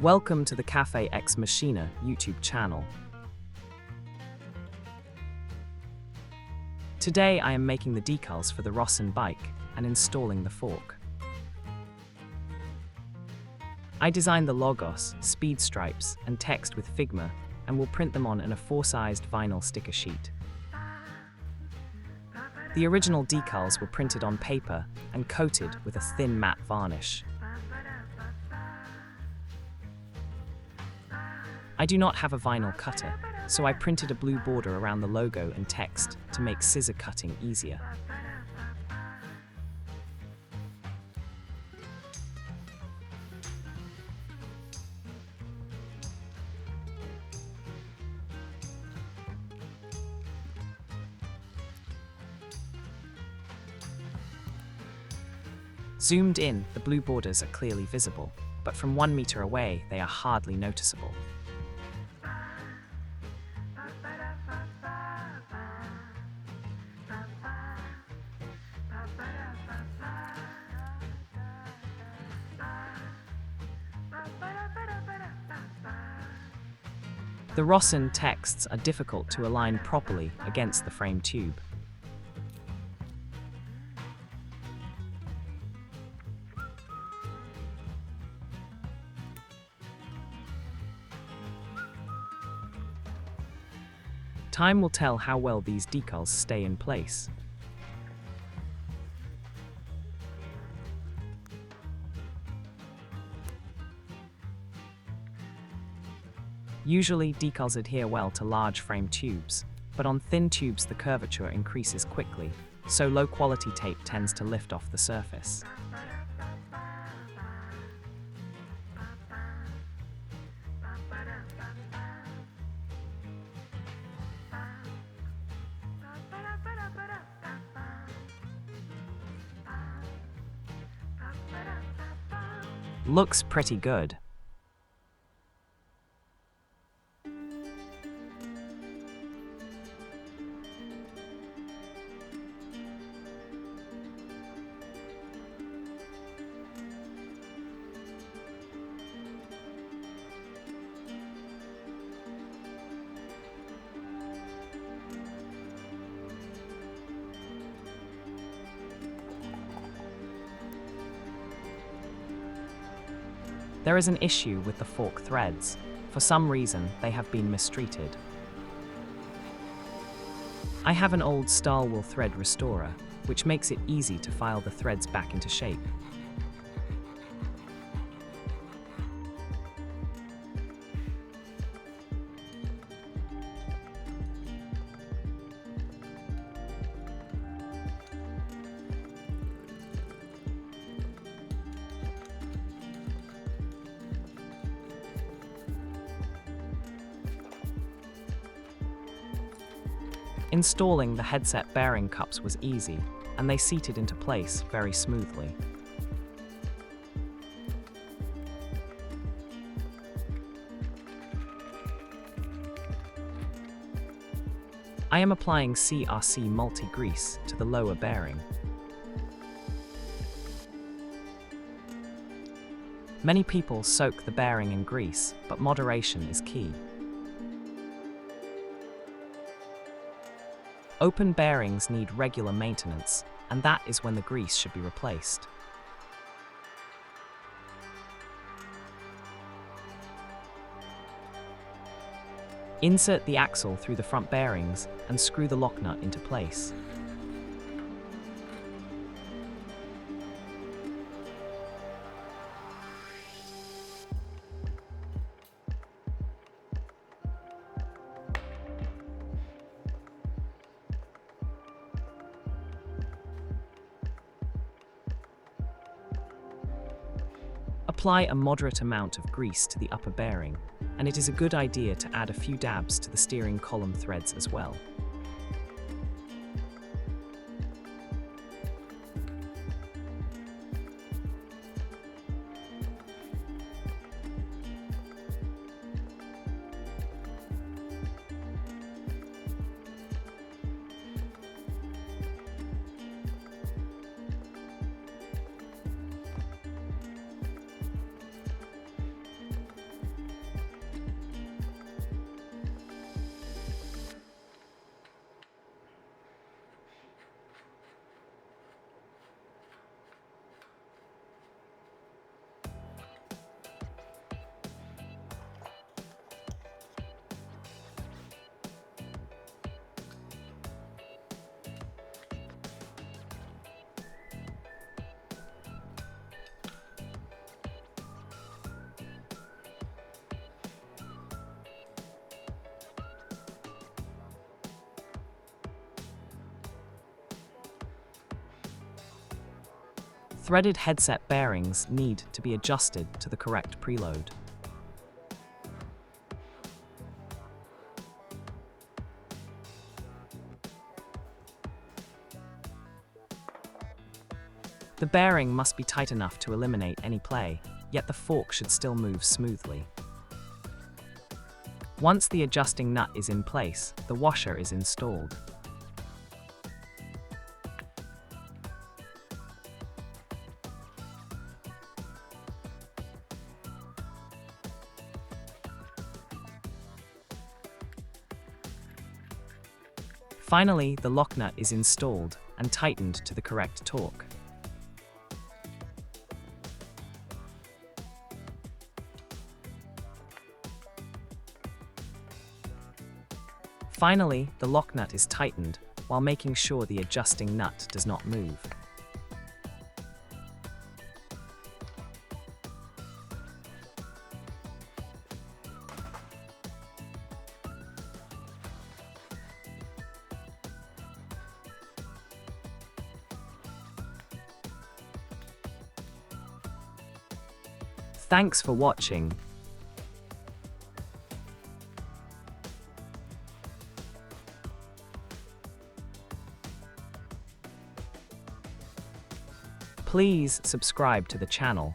Welcome to the Cafe Ex Machina YouTube channel. Today I am making the decals for the Rossin bike and installing the fork. I designed the logos, speed stripes, and text with Figma and will print them on a 4-sized vinyl sticker sheet. The original decals were printed on paper and coated with a thin matte varnish. I do not have a vinyl cutter, so I printed a blue border around the logo and text to make scissor cutting easier. Zoomed in, the blue borders are clearly visible, but from 1 meter away, they are hardly noticeable. The Rossin texts are difficult to align properly against the frame tube. Time will tell how well these decals stay in place. Usually, decals adhere well to large frame tubes, but on thin tubes the curvature increases quickly, so low-quality tape tends to lift off the surface. Looks pretty good. There is an issue with the fork threads. For some reason, they have been mistreated. I have an old Stahlwille thread restorer, which makes it easy to file the threads back into shape. Installing the headset bearing cups was easy, and they seated into place very smoothly. I am applying CRC multi-grease to the lower bearing. Many people soak the bearing in grease, but moderation is key. Open bearings need regular maintenance, and that is when the grease should be replaced. Insert the axle through the front bearings and screw the lock nut into place. Apply a moderate amount of grease to the upper bearing, and it is a good idea to add a few dabs to the steering column threads as well. Threaded headset bearings need to be adjusted to the correct preload. The bearing must be tight enough to eliminate any play, yet the fork should still move smoothly. Once the adjusting nut is in place, the washer is installed. Finally, the lock nut is installed and tightened to the correct torque. Finally, the lock nut is tightened while making sure the adjusting nut does not move. Thanks for watching. Please subscribe to the channel